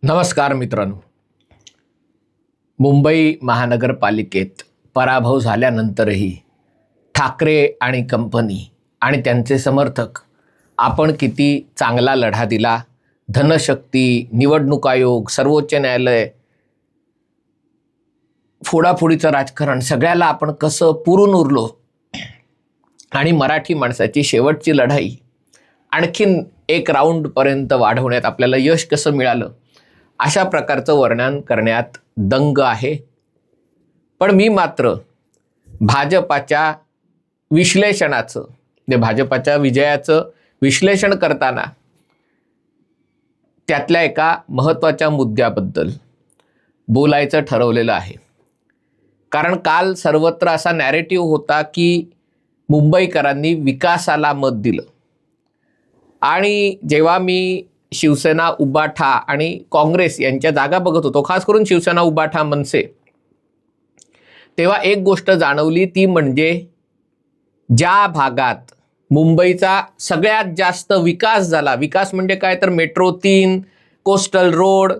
नमस्कार मित्रांनो. मुंबई महानगरपालिकेत पराभव झाल्यानंतरही ठाकरे आणि कंपनी आणि त्यांचे समर्थक आपण किती चांगला लढा दिला, धनशक्ती, निवडणूक आयोग, सर्वोच्च न्यायालय, फोडाफोडीचं राजकारण सगळ्याला आपण कसं पुरून उरलो आणि मराठी माणसाची शेवटची लढाई आणखीन एक राऊंडपर्यंत वाढवण्यात आपल्याला यश कसं मिळालं, अशा प्रकारचं वर्णन करण्यात दंग आहे. पण मी मात्र भाजपाच्या विश्लेषणाचं, भाजपाच्या विजयाचं विश्लेषण करताना त्यातल्या एका महत्त्वाच्या मुद्द्याबद्दल बोलायचं ठरवलेलं आहे. कारण काल सर्वत्र असा नॅरेटिव्ह होता की मुंबईकरांनी विकासाला मत दिलं, आणि जेव्हा मी शिवसेना, उबाठा आणि काँग्रेस यांच्या जागा बघत होतो, खास करून शिवसेना, उबाठा, मनसे, तेव्हा एक गोष्ट जाणवली, ती म्हणजे ज्या भागात मुंबईचा सगळ्यात जास्त विकास झाला, विकास म्हणजे काय तर मेट्रो 3, कोस्टल रोड,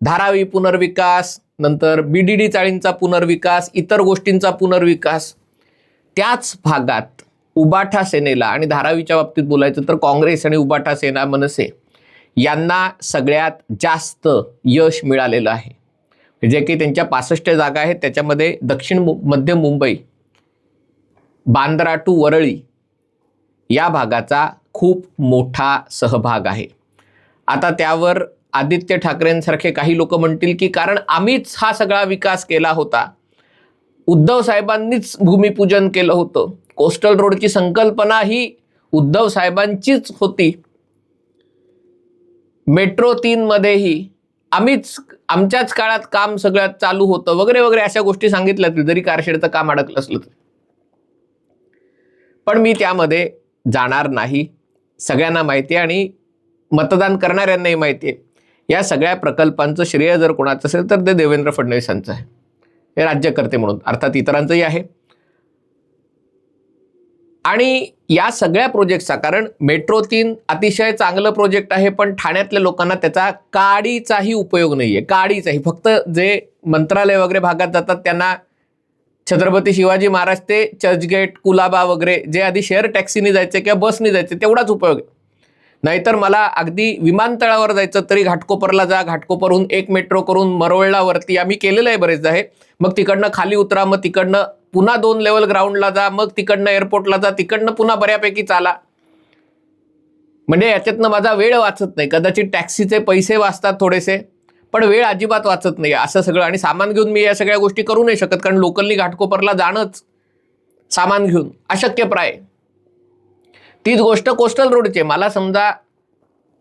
धारावी पुनर्विकास, नंतर BDD चाळींचा पुनर्विकास, इतर गोष्टींचा पुनर्विकास, त्याच भागात उबाठा सेनेला, आणि धारावीच्या बाबतीत बोलायचं तर काँग्रेस आणि उबाठा सेना, मनसे यांना सगळ्यात जास्त यश मिळालेलं आहे. जे की त्यांच्या 65 जागा आहेत, त्याच्यामध्ये दक्षिण मध्य मुंबई, बांद्रा टू वरळी या भागाचा खूप मोठा सहभाग आहे. आता त्यावर आदित्य ठाकरेंसारखे काही लोक म्हणतील की कारण आम्हीच हा सगळा विकास केला होता, उद्धव साहेबांनीच भूमिपूजन केलं होतं, कोस्टल रोडची संकल्पना ही उद्धव साहेबांचीच होती, मेट्रो 3 मध्येही आमच्याच काळात काम सगळ्यात चालू होतं, वगैरे वगैरे अशा गोष्टी सांगितल्या जरी कारशेडचं काम अडकलं असलं तरी. पण मी त्यामध्ये जाणार नाही. सगळ्यांना माहिती आहे आणि मतदान करणाऱ्यांनाही माहिती आहे, या सगळ्या प्रकल्पांचं श्रेय जर कोणाचं असेल तर ते देवेंद्र फडणवीसांचं आहे, हे राज्यकर्ते म्हणून, अर्थात इतरांचंही आहे. आणि या सगळ्या प्रोजेक्टचा, कारण मेट्रो 3 अतिशय चांगलं प्रोजेक्ट आहे, पण ठाण्यातल्या लोकांना त्याचा काडीचाही उपयोग नाही आहे, काडीचाही. फक्त जे मंत्रालय वगैरे भागात जातात त्यांना छत्रपती शिवाजी महाराज ते चर्चगेट, कुलाबा वगैरे जे आधी शेअर टॅक्सीने जायचे किंवा बसने जायचे तेवढाच उपयोग आहे. नाहीतर मला अगदी विमानतळावर जायचं तरी घाटकोपरला जा, घाटकोपरहून एक मेट्रो करून मरोळला वरती, आम्ही केलेलं आहे बरेचदा हे, मग तिकडनं खाली उतरा, मग तिकडनं पुन्हा 2 लेवल ग्राउंडला जा, मग तिकडनं एअरपोर्टला जा, तिकडनं पुन्हा बऱ्यापैकी चाला. म्हणजे याच्यातनं माझा वेळ वाचत नाही. कदाचित टॅक्सीचे पैसे वाचतात थोडेसे, पण वेळ अजिबात वाचत नाही असं सगळं. आणि सामान घेऊन मी या सगळ्या गोष्टी करू नाही शकत, कारण लोकलनी घाटकोपरला जाणंच सामान घेऊन अशक्यप्राय. तीच गोष्ट कोस्टल रोडची. मला समजा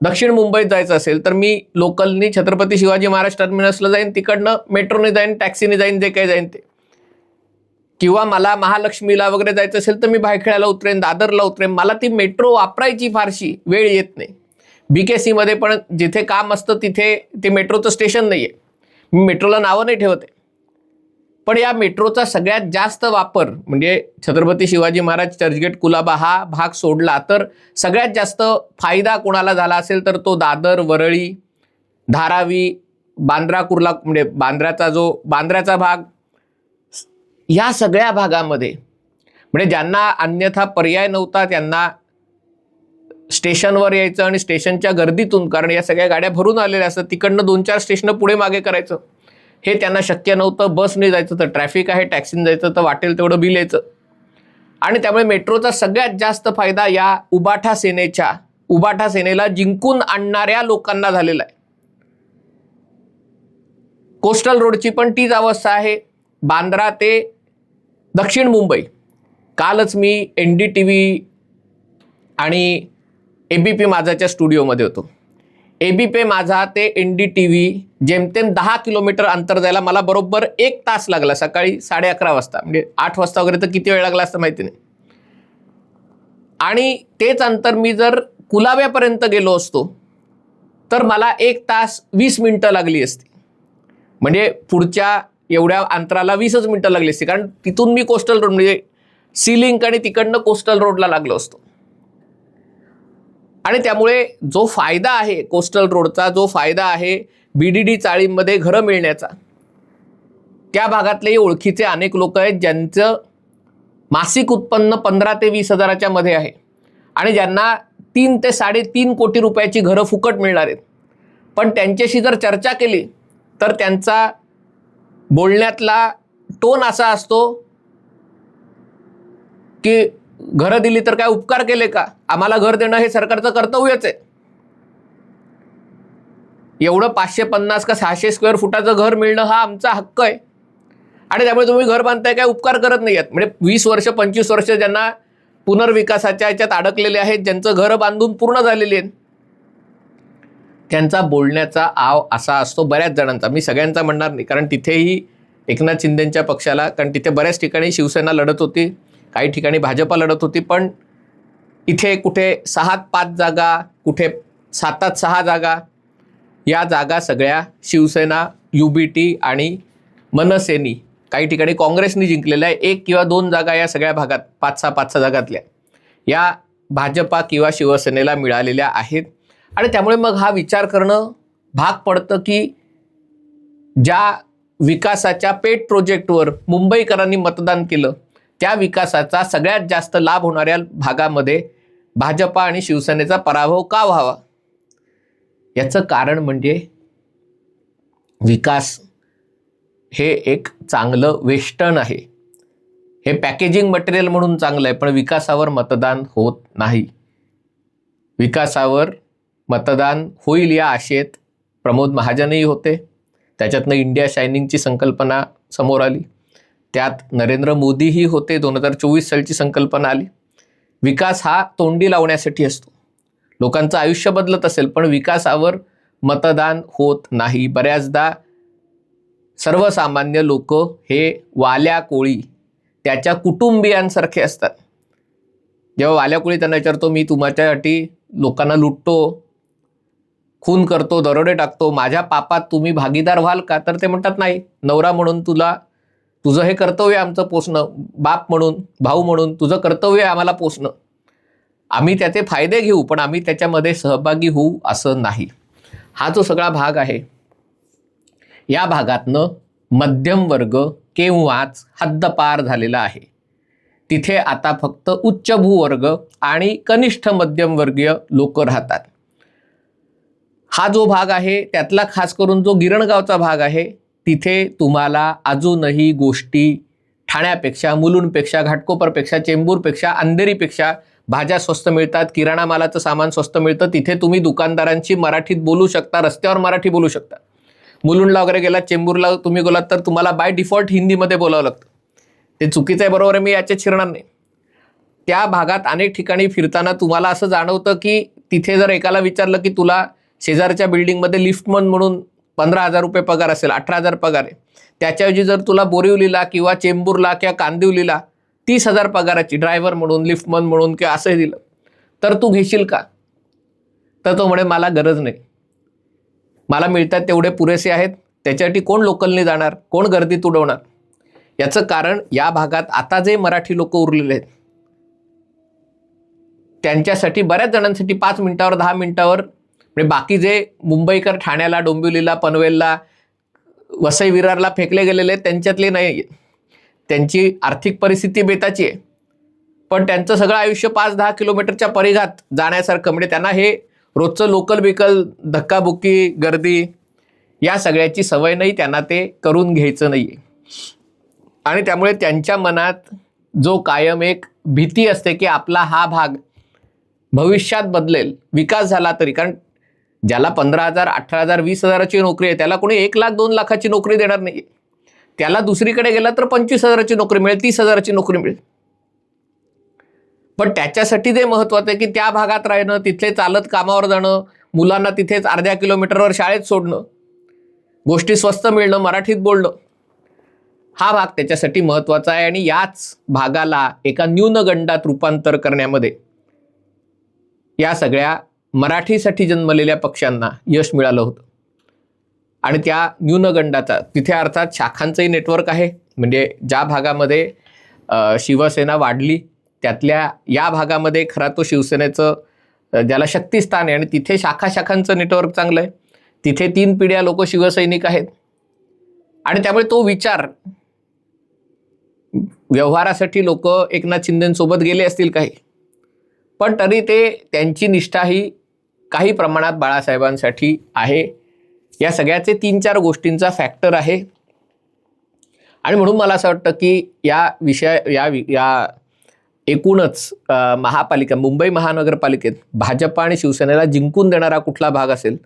दक्षिण मुंबईत जायचं असेल तर मी लोकलनी छत्रपती शिवाजी महाराज टर्मिनसला जाईन, तिकडनं मेट्रोने जाईन, टॅक्सीने जाईन, जे काही जाईन ते. किंवा मला महालक्ष्मीला वगैरे जायचं असेल तर मी भायखळ्याला उतरेन, दादरला उतरेन. मला ती मेट्रो वापरायची फारशी वेळ येत नाही. BKC मध्ये पण जिथे काम असतं तिथे ते मेट्रोचं स्टेशन नाही आहे, मी मेट्रोला नावं नाही ठेवते. पण या मेट्रोचा सगळ्यात जास्त वापर म्हणजे छत्रपती शिवाजी महाराज, चर्चगेट, कुलाबा हा भाग सोडला तर सगळ्यात जास्त फायदा कोणाला झाला असेल तर तो दादर, वरळी, धारावी, बांद्रा, कुर्ला, म्हणजे बांद्र्याचा भाग, या सगळ्या भागामध्ये. म्हणजे ज्यांना अन्यथा पर्याय नव्हता त्यांना स्टेशनवर यायचं आणि स्टेशनच्या गर्दीतून, कारण या सगळ्या गाड्या भरून आलेल्या असतात, तिकडनं 2-4 स्टेशनं पुढे मागे करायचं, हे त्यांना शक्य नव्हतं. बसने जायचं तर ट्रॅफिक आहे, टॅक्सीने जायचं तर वाटेल तेवढं बिल यायचं. आणि त्यामुळे मेट्रोचा सगळ्यात जास्त फायदा या उबाठा सेनेला जिंकून आणणाऱ्या लोकांना झालेला आहे. कोस्टल रोडची पण तीच अवस्था आहे, बांद्रा ते दक्षिण मुंबई. कालच मी NDTV आणि ABP माझाच्या स्टुडिओमध्ये होतो. ABP माझा ते NDTV जेमतेम 10 किलोमीटर अंतर जायला मला बरोबर 1 तास लागला, सकाळी 11:30 वाजता. म्हणजे 8 वाजता वगैरे तर किती वेळ लागला असतं माहिती नाही. आणि तेच अंतर मी जर कुलाब्यापर्यंत गेलो असतो तर मला 1 तास 20 मिनिटं लागली असती. म्हणजे पुढच्या एवढ्या अंतराला 20च मिनिटं लागली असती, कारण तिथून मी कोस्टल रोड म्हणजे सी लिंक आणि तिकडनं कोस्टल रोडला लागलो असतो. आणि त्यामुळे जो फायदा आहे कोस्टल रोडचा, जो फायदा आहे BDD चाळींमध्ये घरं मिळण्याचा, त्या भागातले ओळखीचे अनेक लोक आहेत ज्यांचं मासिक उत्पन्न 15 ते 20 हजाराच्या मध्ये आहे आणि ज्यांना 3 ते 3.5 कोटी रुपयाची घरं फुकट मिळणार आहेत. पण त्यांच्याशी जर चर्चा केली तर त्यांचा बोलण्यातला टोन असा असतो की घरं दिली तर काय उपकार केले का, आम्हाला घर देणं हे सरकारचं कर्तव्यच आहे. एवढं 550 का 600 स्क्वेअर फुटाचं घर मिळणं हा आमचा हक्क आहे आणि त्यामुळे तुम्ही घर बांधताय काय उपकार करत नाही आहेत. म्हणजे 20 वर्ष 25 वर्ष ज्यांना पुनर्विकासाच्या याच्यात अडकलेले आहेत, ज्यांचं घरं बांधून पूर्ण झालेली आहेत, त्यांचा बोलण्याचा आव असा असतो बऱ्याच जणांचा. मी सगळ्यांचा म्हणणार नाही, कारण तिथेही एकनाथ शिंदेंच्या पक्षाला, कारण तिथे बऱ्याच ठिकाणी शिवसेना लढत होती, काही ठिकाणी भाजपा लढत होती, पण इथे कुठे 6-5 जागा, कुठे 7-6 जागा, या जागा सगळ्या शिवसेना, UBT आणि मनसेनी, काही ठिकाणी काँग्रेसनी जिंकलेल्या आहे. 1 किंवा 2 जागा या सगळ्या भागात 5-6 जागातल्या या भाजपा किंवा शिवसेनेला मिळालेल्या आहेत. आणि त्यामुळे मग हा विचार करणं भाग पडतं की ज्या विकासाच्या पेट प्रोजेक्टवर मुंबईकरांनी मतदान केलं, त्या विकासाचा सगळ्यात जास्त लाभ होणाऱ्या भागामध्ये भाजपा आणि शिवसेनेचा पराभव का व्हावा. याचं कारण म्हणजे विकास हे एक चांगलं वेस्टर्न आहे, हे पॅकेजिंग मटेरियल म्हणून चांगलं आहे, पण विकासावर मतदान होत नाही. विकासावर मतदान होईल या आशेत प्रमोद महाजनही होते, त्याच्यातनं इंडिया शायनिंगची संकल्पना समोर आली, त्यात नरेंद्र मोदीही होते, 2024 सालची संकल्पना आली. विकास हा तोंडी लावण्यासाठी असतो, लोकांचं आयुष्य बदलत असेल, पण विकासावर मतदान होत नाही. बऱ्याचदा सर्वसामान्य लोक हे वाल्या कोळी त्याच्या कुटुंबियांसारखे असतात. जेव्हा वाल्या कोळी त्यांना विचारतो, मी तुमच्यासाठी लोकांना लुटतो, खून करतो, दरोडे टाकतो, माझ्या पापात तुम्ही भागीदार व्हाल का, तर ते म्हणतात नाही, नवरा म्हणून तुझं हे कर्तव्य आमचं पोसणं, बाप म्हणून, भाऊ म्हणून तुझं कर्तव्य आहे आम्हाला पोसणं, आम्ही त्याचे फायदे घेऊ पण आम्ही त्याच्यामध्ये सहभागी होऊ असं नाही. हा जो सगळा भाग आहे, या भागातनं मध्यम वर्ग केव्हाच हद्दपार झालेला आहे. तिथे आता फक्त उच्च भूवर्ग आणि कनिष्ठ मध्यमवर्गीय लोक राहतात. हा जो भाग आहे त्यातला खास करून जो गिरणगावचा भाग आहे, तिथे तुम्हाला अजूनही गोष्टी ठाण्यापेक्षा, मुलुंडपेक्षा, घाटकोपरपेक्षा, चेंबूरपेक्षा, अंधेरीपेक्षा भाज्या स्वस्त मिळतात, किराणा मालाचं सामान स्वस्त मिळतं. तिथे तुम्ही दुकानदारांशी मराठीत बोलू शकता, रस्त्यावर मराठी बोलू शकता. मुलुंडला वगैरे गेलात, चेंबूरला तुम्ही गेलात तर तुम्हाला बाय डिफॉल्ट हिंदीमध्ये बोलावं लागतं. ते चुकीचं आहे, बरोबर आहे, मी याच्यात शिरणार नाही. त्या भागात अनेक ठिकाणी फिरताना तुम्हाला असं जाणवतं की तिथे जर एकाला विचारलं की तुला शेजारच्या बिल्डिंगमध्ये लिफ्टमन म्हणून 15,000 रुपये पगार असेल, 18,000 पगार आहे, त्याच्याऐवजी जर तुला बोरिवलीला किंवा चेंबूरला किंवा कांदिवलीला 30,000 पगाराची ड्रायव्हर म्हणून, लिफ्टमन म्हणून किंवा असंही दिलं तर तू घेशील का. तर तो म्हणे मला गरज नाही, मला मिळतात तेवढे पुरेसे आहेत, त्याच्यासाठी कोण लोकलने जाणार, कोण गर्दीत उडवणार. याचं कारण या भागात आता जे मराठी लोक उरलेले आहेत त्यांच्यासाठी, बऱ्याच जणांसाठी 5 मिनिटावर 10 मिनिटावर, म्हणजे बाकी जे मुंबईकर ठाण्याला, डोंबिवलीला, पनवेलला, वसई विरारला फेकले गेलेले आहेत त्यांच्यातले नाही. त्यांची आर्थिक परिस्थिती बेताची आहे, पण त्यांचं सगळं आयुष्य 5-10 किलोमीटरच्या परिघात जाण्यासारखं, म्हणजे त्यांना हे रोजचं लोकल बिकल, धक्काबुक्की, गर्दी या सगळ्याची सवय नाही, त्यांना ते करून घ्यायचं नाही आहे. आणि त्यामुळे त्यांच्या मनात जो कायम एक भीती असते की आपला हा भाग भविष्यात बदलेल, विकास झाला तरी, कारण ज्याला 15,000, 18,000, 20,000ची नोकरी आहे त्याला कोणी 1 लाख 2 लाखाची नोकरी देणार नाही. त्याला दुसरीकडे गेला तर 25,000ची नोकरी मिळेल, 30,000ची नोकरी मिळेल. पण त्याच्यासाठी जे महत्त्वाचं आहे की त्या भागात राहणं, तिथे चालत कामावर जाणं, मुलांना तिथेच अर्ध्या किलोमीटरवर शाळेत सोडणं, गोष्टी स्वस्त मिळणं, मराठीत बोलणं, हा भाग त्याच्यासाठी महत्त्वाचा आहे. आणि याच भागाला एका न्यूनगंडात रूपांतर करण्यामध्ये या सगळ्या मराठीसाठी जन्मलेल्या पक्षांना यश मिळालं होतं. आणि त्या न्यूनगंडाचा तिथे अर्थात शाखांचंही नेटवर्क आहे, म्हणजे ज्या भागामध्ये शिवसेना वाढली, त्यातल्या या भागामध्ये खरा तो शिवसेनेचं ज्याला शक्तिस्थान आहे आणि तिथे शाखांचं नेटवर्क चांगलं आहे, तिथे 3 पिढ्या लोक शिवसैनिक आहेत आणि त्यामुळे तो विचार व्यवहारासाठी लोक एकनाथ शिंदेसोबत गेले असतील काही, पण तरी ते त्यांची निष्ठा ही काही प्रमाणात बाळासाहेबांसाठी आहे. या सगळ्याचे 3-4 गोष्टींचा फॅक्टर आहे आणि म्हणून मला असं वाटतं की या एकूणच महापालिका, मुंबई महानगरपालिकेत भाजप आणि शिवसेनेला जिंकून देणारा कुठला भाग असेल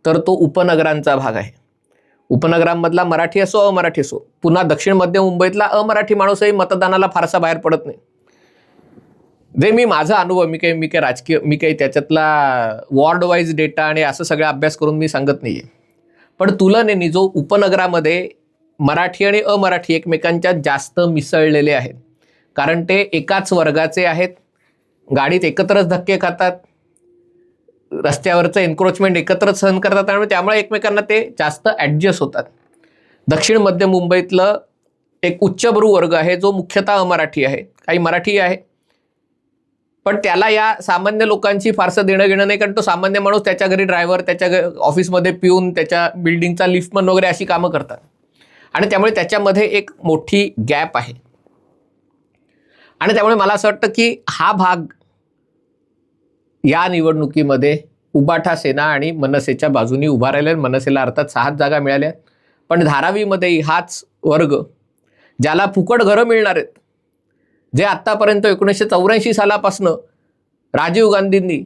तर तो उपनगरांचा भाग आहे. उपनगरांमधला मराठी असो अमराठी असो, पुन्हा दक्षिण मध्य मुंबईतला अमराठी माणूसही मतदानाला फारसा बाहेर पडत नाही. जे माझा अनुभव, मी काही त्याच्यातला वॉर्ड वाईज डेटा आणि असं सगळं अभ्यास करून मी सांगत नाहीये, पण तुलनेने जो उपनगरामध्ये मराठी आणि अमराठी एकमेकांच्या जास्त मिसळलेले आहेत, कारण ते एकाच वर्गाचे आहेत, गाडीत एकत्रच धक्के खातात, रस्त्यावरचं एन्क्रोचमेंट एकत्रच सहन करतात आणि त्यामुळे एकमेकांना ते जास्त ॲडजस्ट होतात. दक्षिण मध्य मुंबईतलं एक उच्चभ्रू वर्ग आहे जो मुख्यतः अमराठी आहे, काही मराठी आहे, पण त्याला या सामान्य लोकांची फारसं देणं घेणं नाही, कारण तो सामान्य माणूस त्याच्या घरी ड्रायव्हर, त्याच्या ऑफिसमध्ये पिऊन, त्याच्या बिल्डिंगचा लिफ्टमन वगैरे अशी कामं करतात आणि त्यामुळे त्याच्यामध्ये एक मोठी गॅप आहे. आणि त्यामुळे मला असं वाटतं की हा भाग या निवडणुकीमध्ये उबाठा सेना आणि मनसेच्या बाजूनी उभा राहिला. मनसेला अर्थात 6 जागा मिळाल्या, पण धारावीमध्ये हाच वर्ग ज्याला फुकट घरं मिळणार आहेत, जे आत्तापर्यंत 1984 सालापासनं राजीव गांधींनी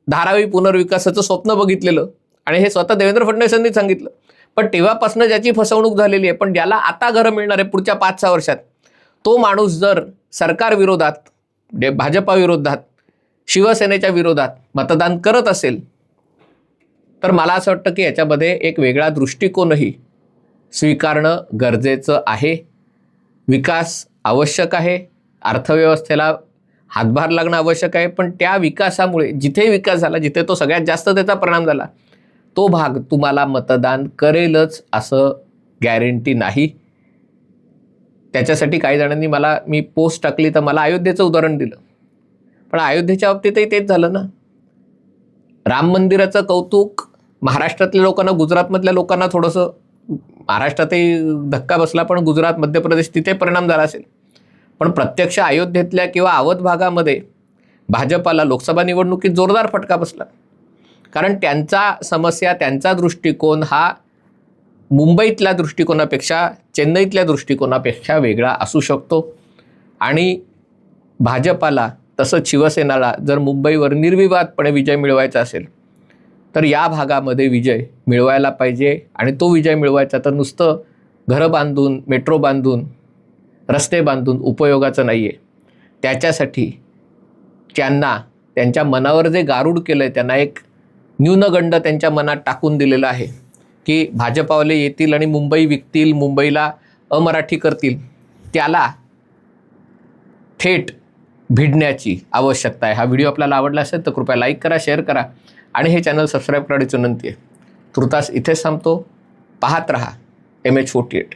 धारावी पुनर्विकासाचं स्वप्न बघितलेलं आणि हे स्वतः देवेंद्र फडणवीसांनी सांगितलं, पण तेव्हापासनं ज्याची फसवणूक झालेली आहे, पण ज्याला आता घरं मिळणार आहे पुढच्या 5-6 वर्षात, तो माणूस जर सरकार विरोधात, भाजपा विरोधात, शिवसेनेच्या विरोधात मतदान करत असेल तर मला असं वाटतं की याच्यामध्ये एक वेगळा दृष्टिकोनही स्वीकारणं गरजेचं आहे. विकास आवश्यक आहे, अर्थव्यवस्थेला हातभार लागणं आवश्यक आहे, पण त्या विकासामुळे जिथे विकास झाला, जिथे तो सगळ्यात जास्त त्याचा परिणाम झाला, तो भाग तुम्हाला मतदान करेलच असं गॅरंटी नाही. त्याच्यासाठी काही जणांनी मी पोस्ट टाकली तर मला अयोध्येचं उदाहरण दिलं, पण अयोध्येच्या बाबतीतही तेच झालं ना. राम मंदिराचं कौतुक महाराष्ट्रातल्या लोकांना, गुजरातमधल्या लोकांना थोडंसं, महाराष्ट्रातही धक्का बसला, पण गुजरात, मध्य प्रदेश तिथे परिणाम झाला असेल, पण प्रत्यक्ष अयोध्येतल्या किंवा अवध भागामध्ये भाजपाला लोकसभा निवडणुकीत जोरदार फटका बसला, कारण त्यांचा समस्या, त्यांचा दृष्टिकोन हा मुंबईतल्या दृष्टिकोनापेक्षा, चेन्नईतल्या दृष्टिकोनापेक्षा वेगळा असू शकतो. आणि भाजपाला तसंच शिवसेनाला जर मुंबईवर निर्विवादपणे विजय मिळवायचा असेल तर या भागामध्ये विजय मिळवायला पाहिजे. आणि तो विजय मिळवायचा तर नुसतं घरं बांधून, मेट्रो बांधून, रस्ते बांधून उपयोगाचं नाही आहे. त्याच्यासाठी त्यांना त्यांच्या मनावर जे गारूड केलं आहे, त्यांना एक न्यूनगंड त्यांच्या मनात टाकून दिलेलं आहे की भाजपावाले येतील आणि मुंबई विकतील, मुंबईला अमराठी करतील, त्याला थेट भिडण्याची आवश्यकता आहे. हा व्हिडिओ आपल्याला आवडला असेल तर कृपया लाईक करा, शेअर करा आणि हे चॅनल सबस्क्राईब करण्याची विनंती आहे. तुर्तास इथेच थांबतो. पाहत रहा MH48.